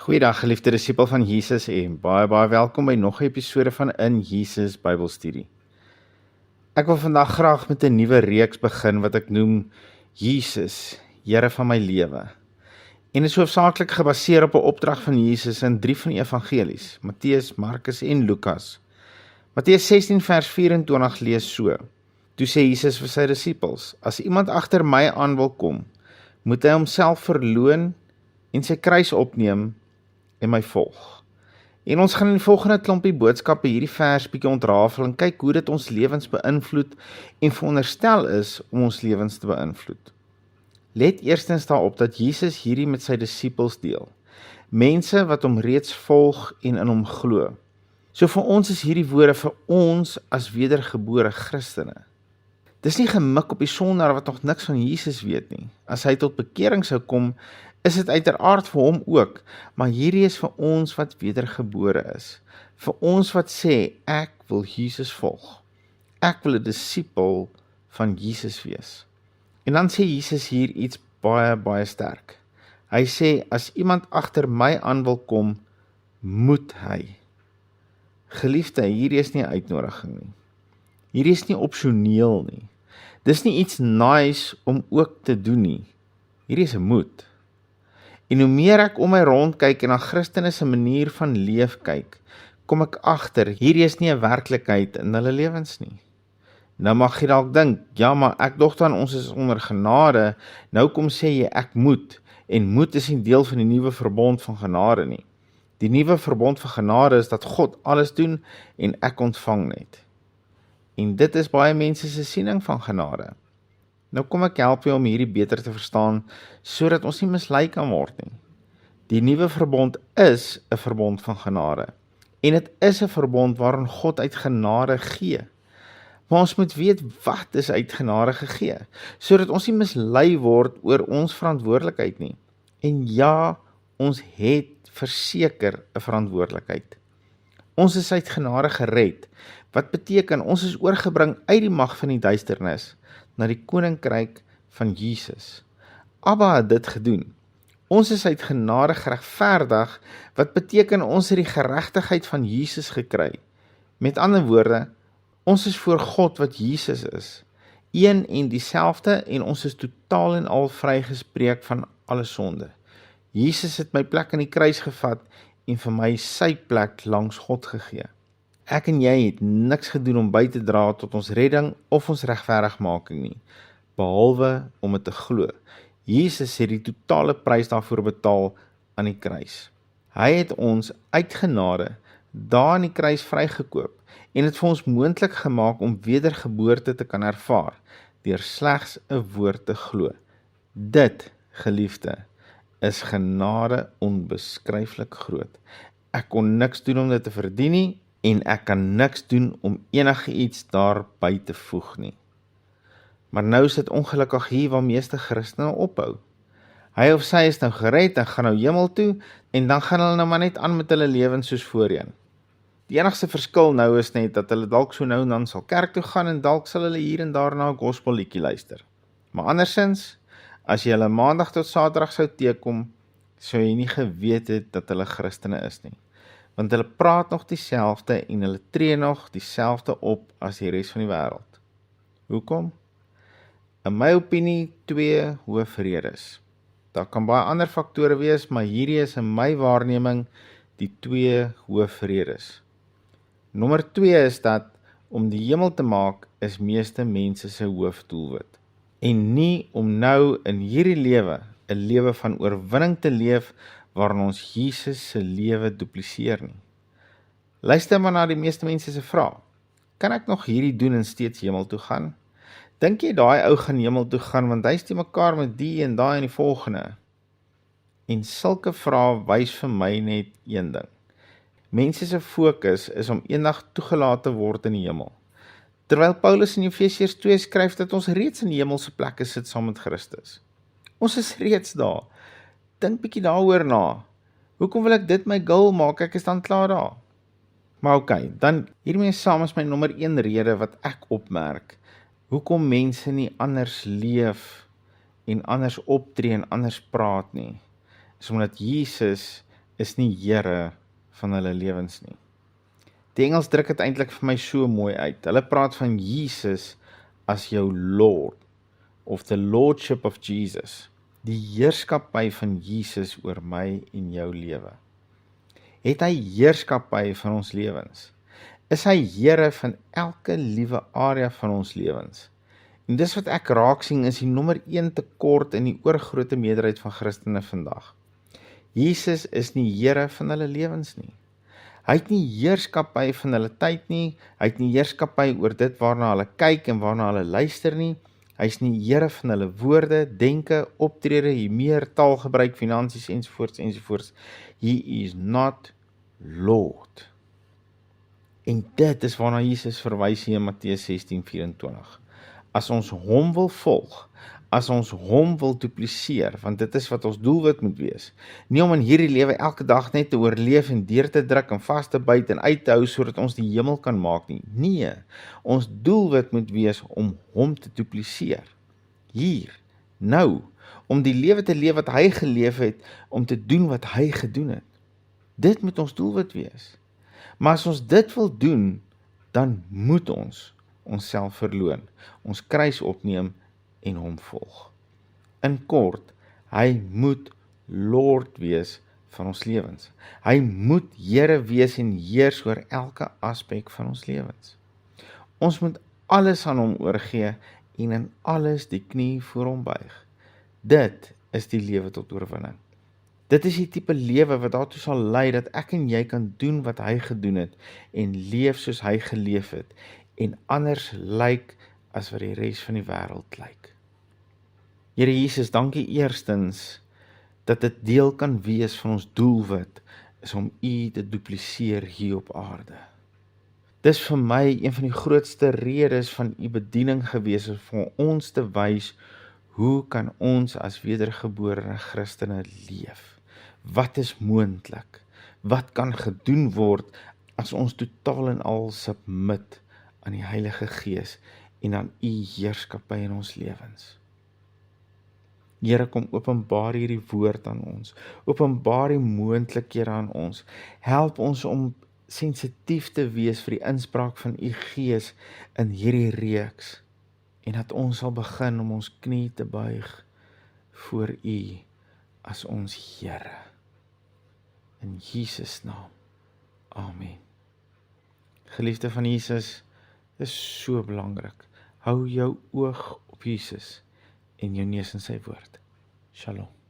Goeiedag geliefde disipel van Jesus en baie welkom by nog 'n episode van In Jesus Bybelstudie. Ek wil vandag graag met 'n nuwe reeks begin wat ek noem Jesus, Here van my lewe. En is hoofsaaklik gebaseer op 'n opdrag van Jesus in 3 van die evangelies, Matteus, Markus en Lukas. Matteus 16 vers 24 lees so: Toe sê Jesus vir sy disippels: As iemand agter my aan wil kom, moet hy homself verloon en sy kruis opneem en my volg. En ons gaan in die volgende klompie boodskappe hierdie vers bietjie ontrafel en kyk hoe dit ons lewens beïnvloed en veronderstel is om ons lewens te beïnvloed. Let eerstens daarop dat Jesus hierdie met sy disippels deel. Mense wat hom reeds volg en in hom glo. So vir ons is hierdie woorde vir ons as wedergebore Christene. Dis nie gemik op die sondaar wat nog niks van Jesus weet nie. As hy tot bekering sou kom, is dit uiteraard vir hom ook, maar hierdie is vir ons wat wedergebore is. Vir ons wat sê, ek wil Jesus volg. Ek wil 'n disipel van Jesus wees. En dan sê Jesus hier iets baie sterk. Hy sê, as iemand agter my aan wil kom, moet hy. Geliefde, hierdie is nie 'n uitnodiging nie. Hierdie is nie opsioneel nie. Dis nie iets nice om ook te doen nie. Hierdie is 'n moet. En hoe meer ek om my rond kyk en na Christene se manier van leef kyk, kom ek agter, hierdie is nie 'n werklikheid in hulle lewens nie. Nou mag jy dalk dink, ja, maar ek dog dan ons is onder genade, nou kom sê jy ek moet, en moet is nie deel van die nuwe verbond van genade nie. Die nuwe verbond van genade is dat God alles doen en ek ontvang net. En dit is baie mense se siening van genade. Nou kom ek help jou om hierdie beter te verstaan, sodat ons nie mislei kan word nie. Die nuwe verbond is 'n verbond van genade. En dit is 'n verbond waarin God uit genade gee. Maar ons moet weet wat is uit genade gegee, sodat ons nie mislei word oor ons verantwoordelikheid nie. En ja, ons het verseker 'n verantwoordelikheid. Ons is uit genade gered, wat beteken ons is oorgebring uit die mag van die duisternis na die koninkryk van Jesus. Abba het dit gedoen. Ons is uit genade geregverdig, wat beteken ons het die geregtigheid van Jesus gekry. Met ander woorde, ons is voor God wat Jesus is, een en dieselfde, en ons is totaal en al vrygespreek van alle sonde. Jesus het my plek aan die kruis gevat en vir my sy plek langs God gegee. Ek en jy het niks gedoen om by te dra tot ons redding of ons regverdigmaking nie, behalwe om dit te glo. Jesus het die totale prys daarvoor betaal aan die kruis. Hy het ons uit genade daar aan die kruis vrygekoop en het vir ons moontlik gemaak om wedergeboorte te kan ervaar, deur slegs 'n woord te glo. Dit, geliefde, is genade onbeskryflik groot. Ek kon niks doen om dit te verdien nie, en ek kan niks doen om enige iets daarby te voeg nie. Maar nou is dit ongelukkig hier waar meeste Christene ophou. Hy of sy is nou gered en gaan nou hemel toe, en dan gaan hulle nou maar net aan met hulle lewens soos voorheen. Die enigste verskil nou is net dat hulle dalk so nou en dan sal kerk toe gaan en dalk sal hulle hier en daar na 'n gospelliedjie luister. Maar andersins, as jy hulle maandag tot saterdag sou teekom, sou jy nie geweet het dat hulle Christene is nie. Want hulle praat nog dieselfde en hulle tree nog dieselfde op as die res van die wêreld. Hoekom? In my opinie 2 hoofredes. Daar kan baie ander faktore wees, maar hierdie is in my waarneming die 2 hoofredes. Nommer 2 is dat om die hemel te maak is meeste mense se hoofdoelwit. En nie om nou in hierdie lewe 'n lewe van oorwinning te leef waarin ons Jesus se lewe dupliseer nie. Luister maar na die meeste mense se vraag. Kan ek nog hierdie doen en steeds hemel toe gaan? Dink jy daai ou gaan hemel toe gaan want hy steek mekaar met die en daai en die volgende? En sulke vrae wys vir my net een ding. Mense se fokus is om eendag toegelaat te word in die hemel. Terwyl Paulus in Efesiërs 2 skryf dat ons reeds in die hemelse plekke sit saam met Christus. Ons is reeds daar. Dink bietjie daaroor na. Hoekom wil ek dit my goal maak? Ek is dan klaar daar. Maar oké, dan hiermee saam is my nommer 1 rede wat ek opmerk. Hoekom mense nie anders leef en anders optree en anders praat nie. Is omdat Jesus is nie Here van hulle lewens nie. Die Engels druk dit eintlik vir my so mooi uit. Hulle praat van Jesus as jou Lord, of the Lordship of Jesus, die heerskappy van Jesus oor my en jou lewe. Het hy heerskappy van ons lewens? Is hy Here van elke liewe area van ons lewens? En dis wat ek raak sien is die nommer 1 tekort in die oorgrote meerderheid van Christene vandag. Jesus is nie Here van hulle lewens nie. Hy het nie heerskappy van hulle tyd nie, hy het nie heerskappy oor dit waarna hulle kyk en waarna hulle luister nie, hy is nie Here van hulle woorde, denke, optrede, humeur, taalgebruik, finansies ensovoorts. He is not Lord. En dit is waarna Jesus verwys hier in Matteus 16:24. As ons hom wil volg, as ons hom wil dupliseer, want dit is wat ons doelwit moet wees, nie om in hierdie lewe elke dag net te oorleef en deur te druk en vas te byt en uit te hou sodat ons die hemel kan maak nie. Nee, ons doelwit moet wees om hom te dupliseer. Hier, nou, om die lewe te leef wat hy geleef het, om te doen wat hy gedoen het. Dit moet ons doelwit wees. Maar as ons dit wil doen, dan moet ons onsself verloon, ons kruis opneem en hom volg. In kort, hy moet Lord wees van ons lewens. Hy moet Here wees en heers oor elke aspek van ons lewens. Ons moet alles aan hom oorgee en in alles die knie voor hom buig. Dit is die lewe tot oorwinning. Dit is die tipe lewe wat daartoe sal lei dat ek en jy kan doen wat hy gedoen het en leef soos hy geleef het en anders lyk as wat die res van die wêreld lyk. Here Jesus, dankie eerstens dat dit deel kan wees van ons doelwit is om U te dupliseer hier op aarde. Dis vir my een van die grootste redes van U bediening gewees om vir ons te wys hoe kan ons as wedergebore Christene leef? Wat is moontlik? Wat kan gedoen word as ons totaal en al submit aan die Heilige Gees en aan U heerskappy in ons lewens? Here, kom openbaar hierdie woord aan ons. Openbaar die moontlikhede aan ons. Help ons om sensitief te wees vir die inspraak van U Gees in hierdie reeks en dat ons sal begin om ons knie te buig voor U as ons Here. In Jesus naam. Amen. Geliefde van Jesus, dit is so belangrik. Hou jou oog op Jesus en jou neus in sy woord. Shalom.